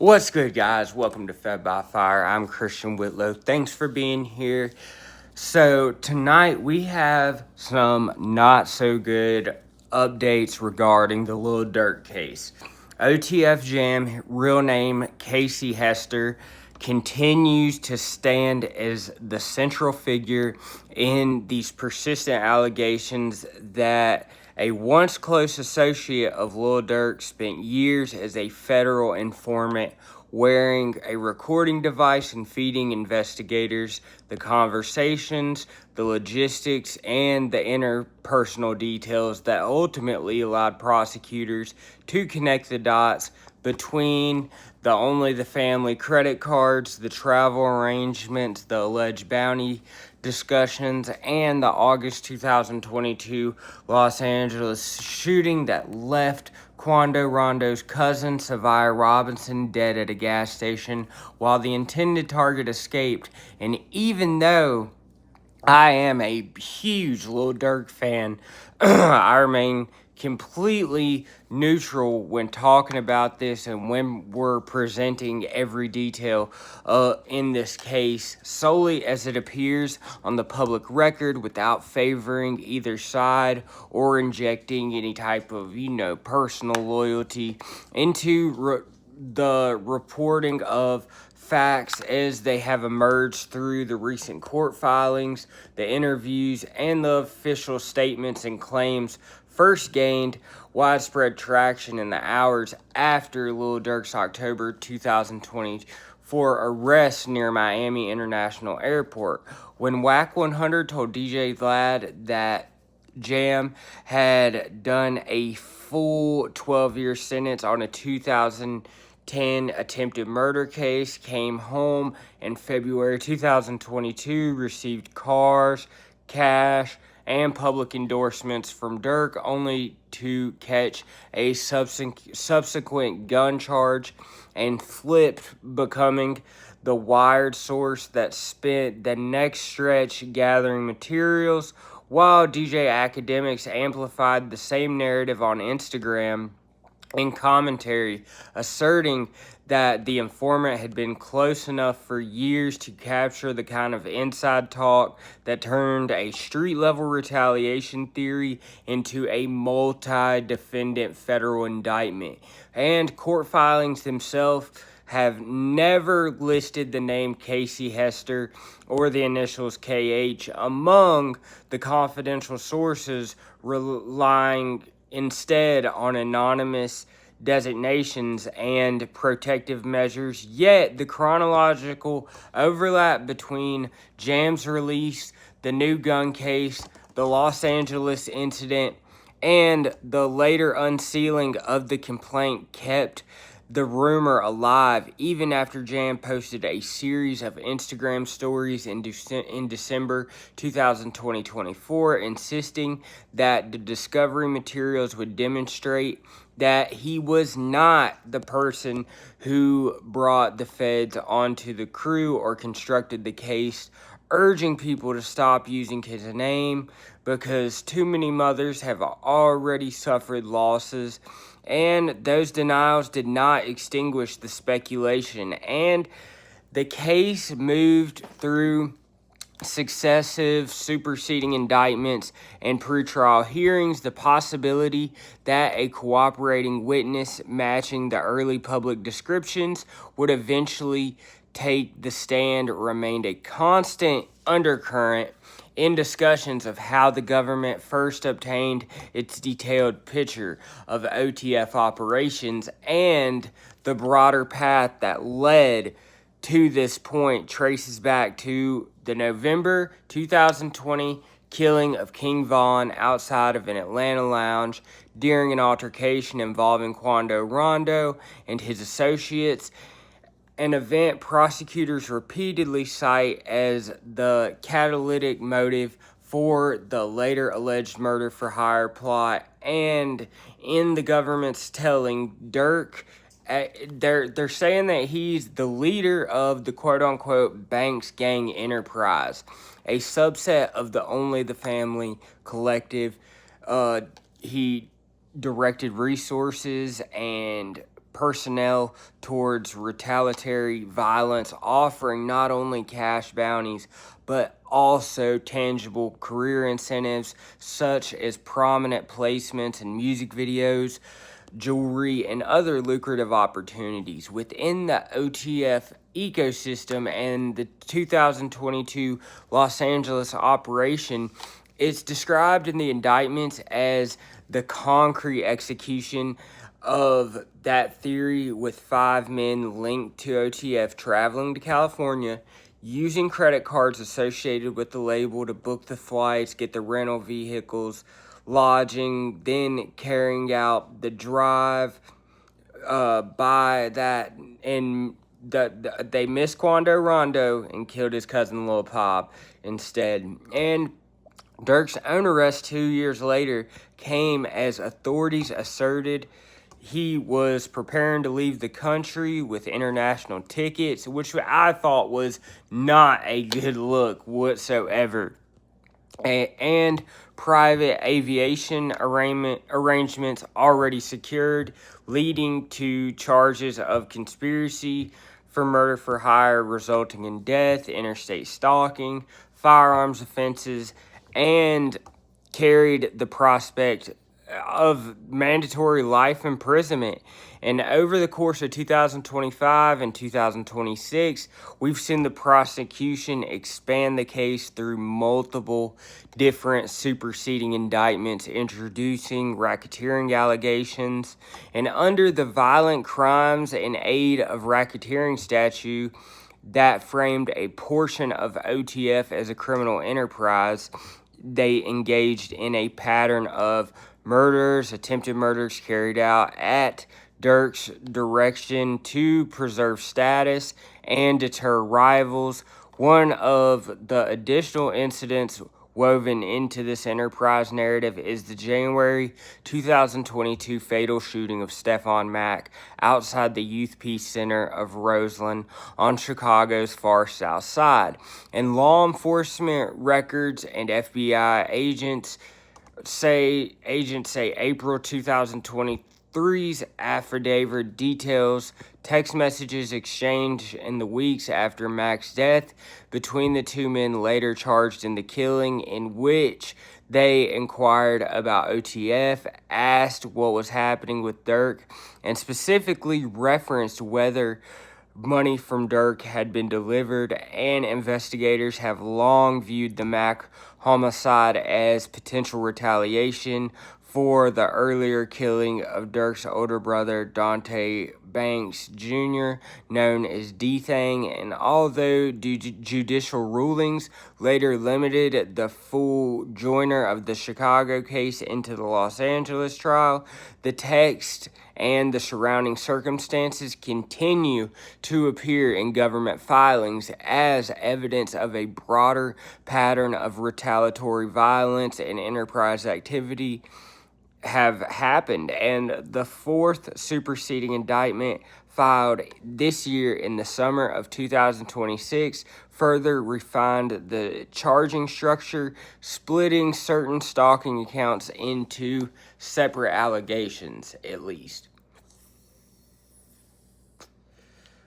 What's good, guys? Welcome to Fed by Fire. I'm Christian Whitlow. Thanks for being here. So tonight we have some not so good updates regarding the Lil Durk case. OTF Jam, real name Casey Hester, continues to stand as the central figure in these persistent allegations that a once close associate of Lil Durk spent years as a federal informant, wearing a recording device and feeding investigators the conversations, the logistics, and the interpersonal details that ultimately allowed prosecutors to connect the dots between the Only the Family credit cards, the travel arrangements, the alleged bounty discussions, and the August 2022 Los Angeles shooting that left Quando Rondo's cousin, Savia Robinson, dead at a gas station while the intended target escaped. And even though I am a huge Lil Durk fan, I remain completely neutral when talking about this and when we're presenting every detail in this case, solely as it appears on the public record, without favoring either side or injecting any type of, personal loyalty into the reporting of facts as they have emerged through the recent court filings, the interviews, and the official statements and claims first gained widespread traction in the hours after Lil Durk's October 2024 arrest near Miami International Airport, when WAC 100 told DJ Vlad that Jam had done a full 12-year sentence on a 2010 attempted murder case, came home in February 2022, received cars, cash, and public endorsements from Durk, only to catch a subsequent gun charge and flipped, becoming the Wired source that spent the next stretch gathering materials, while DJ Academics amplified the same narrative on Instagram in commentary, asserting that the informant had been close enough for years to capture the kind of inside talk that turned a street-level retaliation theory into a multi-defendant federal indictment. And court filings themselves have never listed the name Casey Hester or the initials KH among the confidential sources, relying instead on anonymous designations and protective measures. Yet the chronological overlap between Jam's release, the new gun case, the Los Angeles incident, and the later unsealing of the complaint kept the rumor alive even after Jam posted a series of Instagram stories in December 2024, insisting that the discovery materials would demonstrate that he was not the person who brought the feds onto the crew or constructed the case, urging people to stop using his name because too many mothers have already suffered losses. And those denials did not extinguish the speculation. And the case moved through successive superseding indictments and pretrial hearings. The possibility that a cooperating witness matching the early public descriptions would eventually take the stand remained a constant undercurrent in discussions of how the government first obtained its detailed picture of OTF operations, and the broader path that led to this point traces back to the November 2020 killing of King Von outside of an Atlanta lounge during an altercation involving Quando Rondo and his associates, an event prosecutors repeatedly cite as the catalytic motive for the later alleged murder for hire plot. And in the government's telling, Durk, they're saying that he's the leader of the quote-unquote Banks Gang Enterprise, a subset of the Only the Family collective. He directed resources and personnel towards retaliatory violence, offering not only cash bounties but also tangible career incentives such as prominent placements in music videos, jewelry, and other lucrative opportunities within the OTF ecosystem. And the 2022 Los Angeles operation is described in the indictments as the concrete execution of that theory, with 5 men linked to OTF traveling to California, using credit cards associated with the label to book the flights, get the rental vehicles, lodging, then carrying out the drive by that. And they missed Quando Rondo and killed his cousin Lil Pop instead. And Durk's own arrest 2 years later came as authorities asserted he was preparing to leave the country with international tickets, which I thought was not a good look whatsoever. And private aviation arrangements already secured, leading to charges of conspiracy for murder for hire resulting in death, interstate stalking, firearms offenses, and carried the prospect of mandatory life imprisonment. And over the course of 2025 and 2026, we've seen the prosecution expand the case through multiple different superseding indictments, introducing racketeering allegations. And under the Violent Crimes in Aid of Racketeering statute that framed a portion of OTF as a criminal enterprise, they engaged in a pattern of murders, attempted murders carried out at Durk's direction to preserve status and deter rivals. One of the additional incidents woven into this enterprise narrative is the January 2022 fatal shooting of Mack outside the Youth Peace Center of Roseland on Chicago's far south side. And law enforcement records and FBI agents say April 2023's affidavit details text messages exchanged in the weeks after Mack's death between the two men later charged in the killing, in which they inquired about OTF, asked what was happening with Durk, and specifically referenced whether money from Durk had been delivered. And investigators have long viewed the Mack homicide as potential retaliation for the earlier killing of Durk's older brother, Dante Banks Jr., known as D-Thang. And although judicial rulings later limited the full joiner of the Chicago case into the Los Angeles trial, the text and the surrounding circumstances continue to appear in government filings as evidence of a broader pattern of retaliatory violence and enterprise activity have happened. And the fourth superseding indictment, filed this year in the summer of 2026, further refined the charging structure, splitting certain stalking accounts into separate allegations, at least.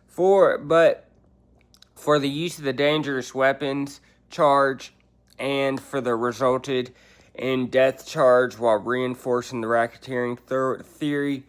For the use of the dangerous weapons charge and for the resulted in death charge, while reinforcing the racketeering theory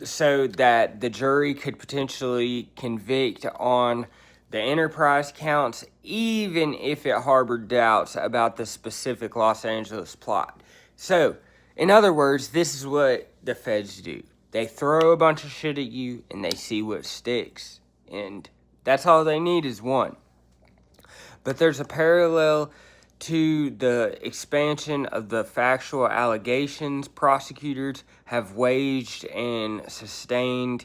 so that the jury could potentially convict on the enterprise counts, even if it harbored doubts about the specific Los Angeles plot. So, in other words, this is what the feds do. They throw a bunch of shit at you and they see what sticks. And that's all they need is one. But there's a parallel to the expansion of the factual allegations. Prosecutors have waged and sustained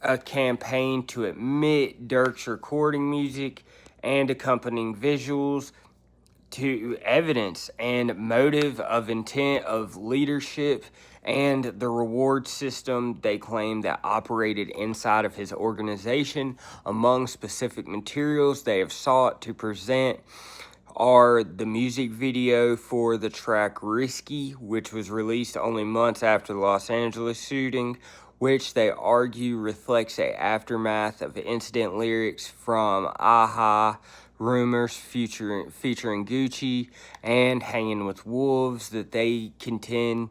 a campaign to admit Durk's recording music and accompanying visuals to evidence and motive of intent of leadership and the reward system they claim that operated inside of his organization. Among specific materials they have sought to present are the music video for the track Risky, which was released only months after the Los Angeles shooting, which they argue reflects a aftermath of incident lyrics from Aha, Rumors featuring Gucci, and Hanging with Wolves that they contend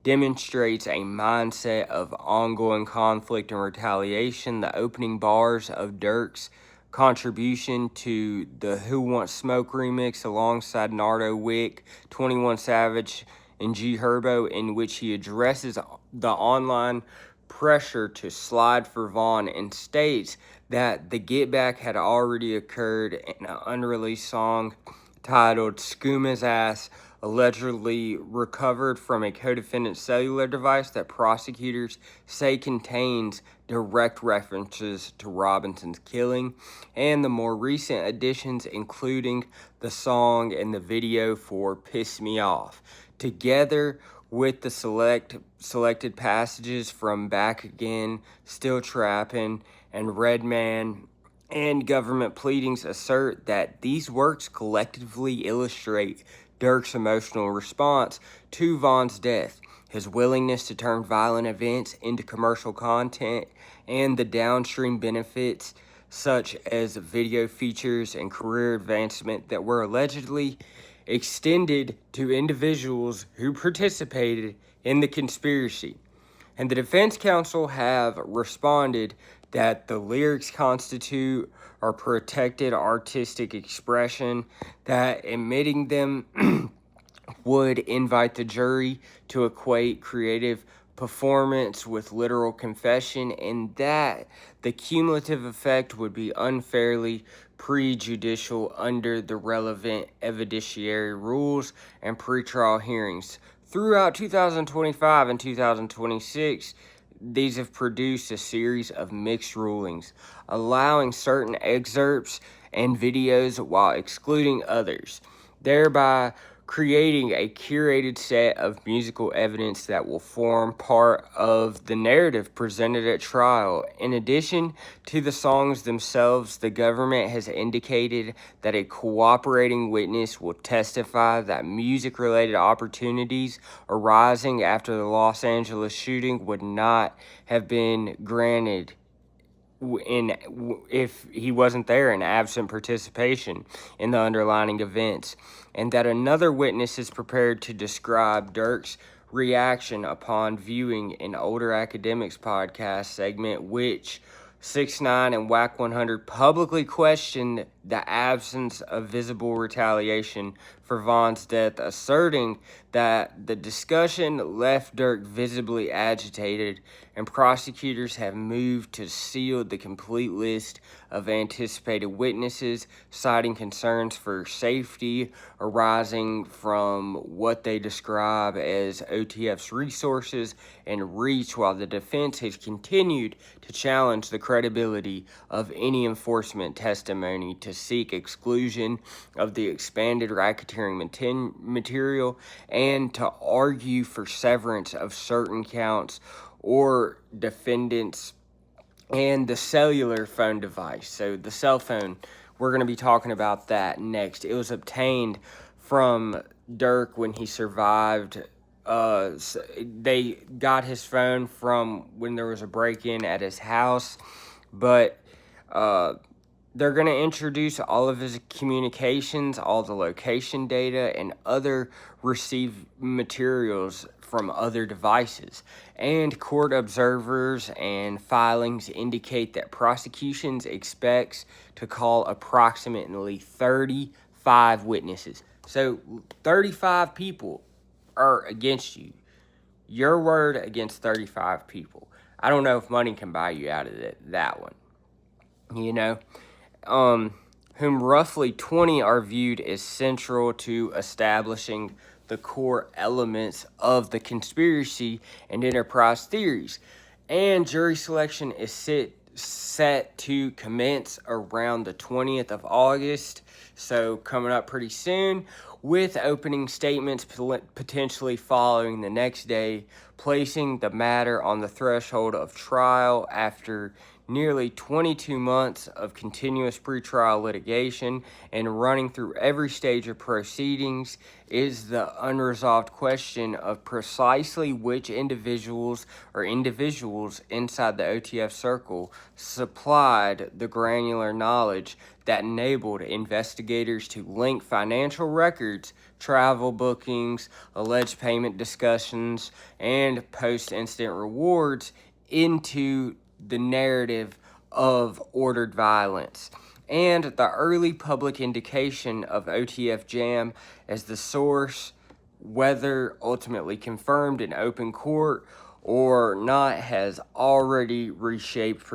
demonstrates a mindset of ongoing conflict and retaliation. The opening bars of Durk's contribution to the Who Wants Smoke remix alongside Nardo Wick, 21 Savage, and G Herbo, in which he addresses the online pressure to slide for Vaughn and states that the get back had already occurred in an unreleased song titled Skuma's Ass, allegedly recovered from a co-defendant's cellular device that prosecutors say contains direct references to Robinson's killing, and the more recent additions including the song and the video for Piss Me Off, together with the selected passages from Back Again, Still Trappin', and Red Man, and government pleadings assert that these works collectively illustrate Durk's emotional response to Vaughn's death, his willingness to turn violent events into commercial content, and the downstream benefits such as video features and career advancement that were allegedly extended to individuals who participated in the conspiracy. And the defense counsel have responded that the lyrics constitute or protected artistic expression, that admitting them would invite the jury to equate creative performance with literal confession, and that the cumulative effect would be unfairly prejudicial under the relevant evidentiary rules and pretrial hearings. Throughout 2025 and 2026, these have produced a series of mixed rulings, allowing certain excerpts and videos while excluding others, thereby creating a curated set of musical evidence that will form part of the narrative presented at trial. In addition to the songs themselves, the government has indicated that a cooperating witness will testify that music-related opportunities arising after the Los Angeles shooting would not have been granted if he wasn't there in absent participation in the underlying events, and that another witness is prepared to describe Durk's reaction upon viewing an older academics podcast segment, which 6ix9ine and Whack 100 publicly questioned the absence of visible retaliation for Vaughn's death, asserting that the discussion left Durk visibly agitated, and prosecutors have moved to seal the complete list of anticipated witnesses, citing concerns for safety arising from what they describe as OTF's resources and reach, while the defense has continued to challenge the credibility of any enforcement testimony to seek exclusion of the expanded racketeering material and to argue for severance of certain counts or defendants and the cellular phone device. So the cell phone, we're going to be talking about that next. It was obtained from Durk when he survived. They got his phone from when there was a break-in at his house, but they're going to introduce all of his communications, all the location data, and other received materials from other devices. And court observers and filings indicate that prosecutions expects to call approximately 35 witnesses. So 35 people are against you. Your word against 35 people. I don't know if money can buy you out of that one. You know? Whom roughly 20 are viewed as central to establishing the core elements of the conspiracy and enterprise theories. And jury selection is set to commence around the 20th of August, so coming up pretty soon, with opening statements potentially following the next day, placing the matter on the threshold of trial after nearly 22 months of continuous pretrial litigation and running through every stage of proceedings is the unresolved question of precisely which individuals inside the OTF circle supplied the granular knowledge that enabled investigators to link financial records, travel bookings, alleged payment discussions, and post-incident rewards into the narrative of ordered violence, and the early public indication of OTF jam as the source, whether ultimately confirmed in open court or not, has already reshaped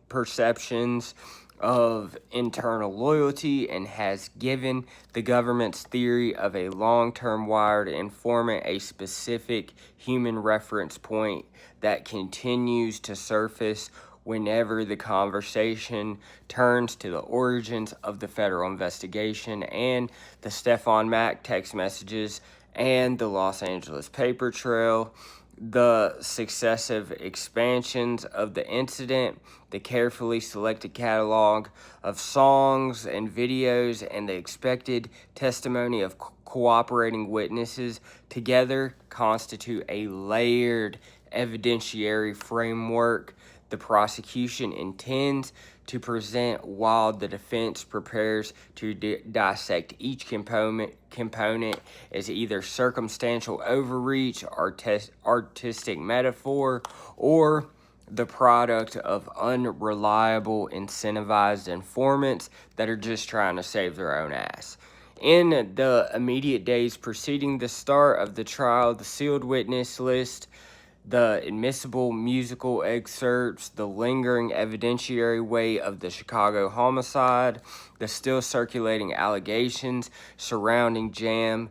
perceptions of internal loyalty and has given the government's theory of a long-term wired informant a specific human reference point that continues to surface whenever the conversation turns to the origins of the federal investigation and the Stefan Mack text messages and the Los Angeles paper trail, the successive expansions of the incident, the carefully selected catalog of songs and videos, and the expected testimony of cooperating witnesses together constitute a layered evidentiary framework the prosecution intends to present while the defense prepares to dissect each component as either circumstantial overreach, artistic metaphor, or the product of unreliable, incentivized informants that are just trying to save their own ass. In the immediate days preceding the start of the trial, the sealed witness list, the admissible musical excerpts, the lingering evidentiary weight of the Chicago homicide, the still circulating allegations surrounding Jam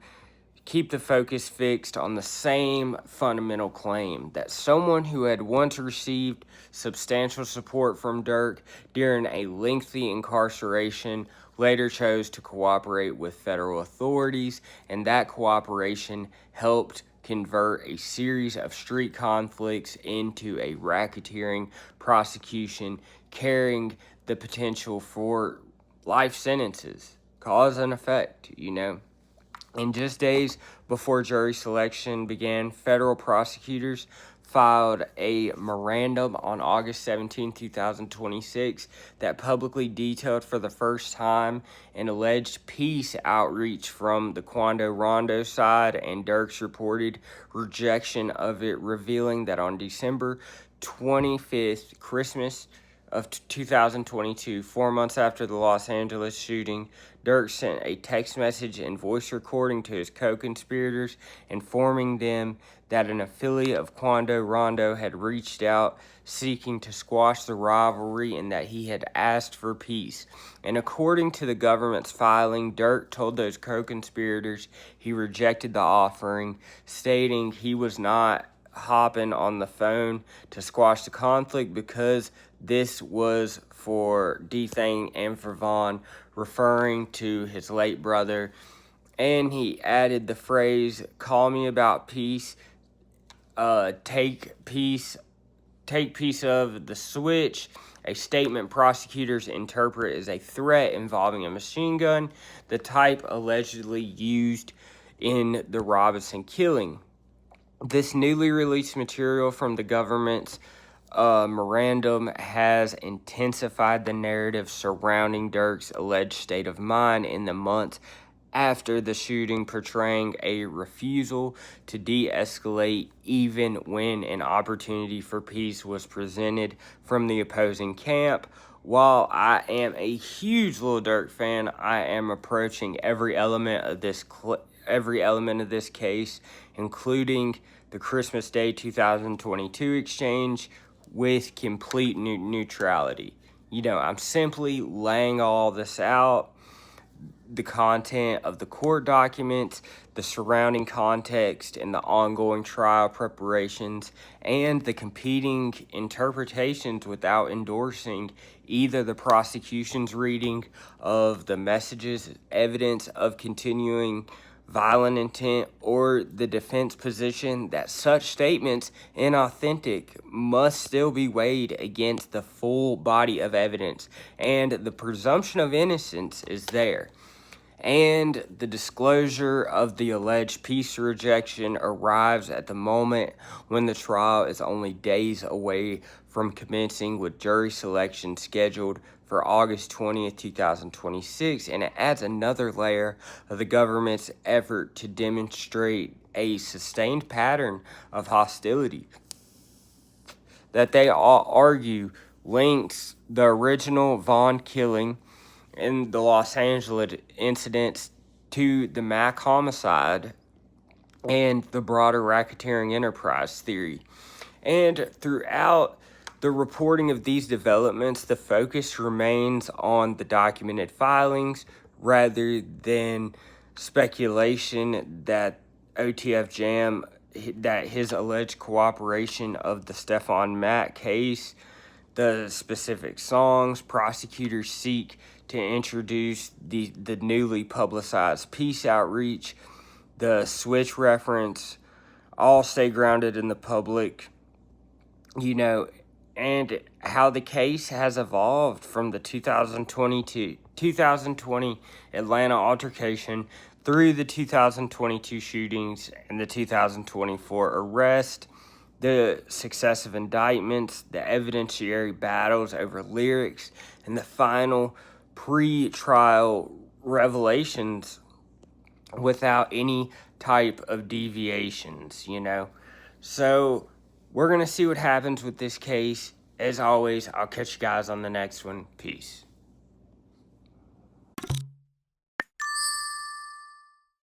keep the focus fixed on the same fundamental claim that someone who had once received substantial support from Durk during a lengthy incarceration later chose to cooperate with federal authorities, and that cooperation helped convert a series of street conflicts into a racketeering prosecution carrying the potential for life sentences. Cause and effect, And just days before jury selection began, federal prosecutors filed a memorandum on August 17, 2026 that publicly detailed for the first time an alleged peace outreach from the Quando Rondo side and Durk's reported rejection of it, revealing that on December 25th, Christmas of 2022, 4 months after the Los Angeles shooting, Durk sent a text message and voice recording to his co-conspirators informing them that an affiliate of Quando Rondo had reached out seeking to squash the rivalry and that he had asked for peace. And according to the government's filing, Durk told those co-conspirators he rejected the offering, stating he was not hopping on the phone to squash the conflict because this was for D-Thang and for Vaughn, referring to his late brother. And he added the phrase, "Call me about peace, take piece of the switch," a statement prosecutors interpret as a threat involving a machine gun, the type allegedly used in the Robinson killing. This newly released material from the government's memorandum has intensified the narrative surrounding Durk's alleged state of mind in the months after the shooting, portraying a refusal to de-escalate even when an opportunity for peace was presented from the opposing camp. While I am a huge Lil Durk fan, I am approaching every element of this case, including the Christmas Day 2022 exchange, with complete neutrality. I'm simply laying all this out, the content of the court documents, the surrounding context and the ongoing trial preparations, and the competing interpretations without endorsing either the prosecution's reading of the messages, evidence of continuing violent intent, or the defense position that such statements, inauthentic, must still be weighed against the full body of evidence, and the presumption of innocence is there. And the disclosure of the alleged peace rejection arrives at the moment when the trial is only days away from commencing, with jury selection scheduled for August 20th, 2026, and it adds another layer of the government's effort to demonstrate a sustained pattern of hostility that they all argue links the original Vaughn killing and the Los Angeles incidents to the Mack homicide and the broader racketeering enterprise theory. And throughout the reporting of these developments, the focus remains on the documented filings rather than speculation that OTF Jam, that his alleged cooperation of the Stefan Mack case, the specific songs prosecutors seek to introduce, the newly publicized peace outreach, the switch reference, all stay grounded in the public, and how the case has evolved from the 2020 Atlanta altercation through the 2022 shootings and the 2024 arrest, the successive indictments, the evidentiary battles over lyrics, and the final pre-trial revelations without any type of deviations, So we're going to see what happens with this case. As always, I'll catch you guys on the next one. Peace.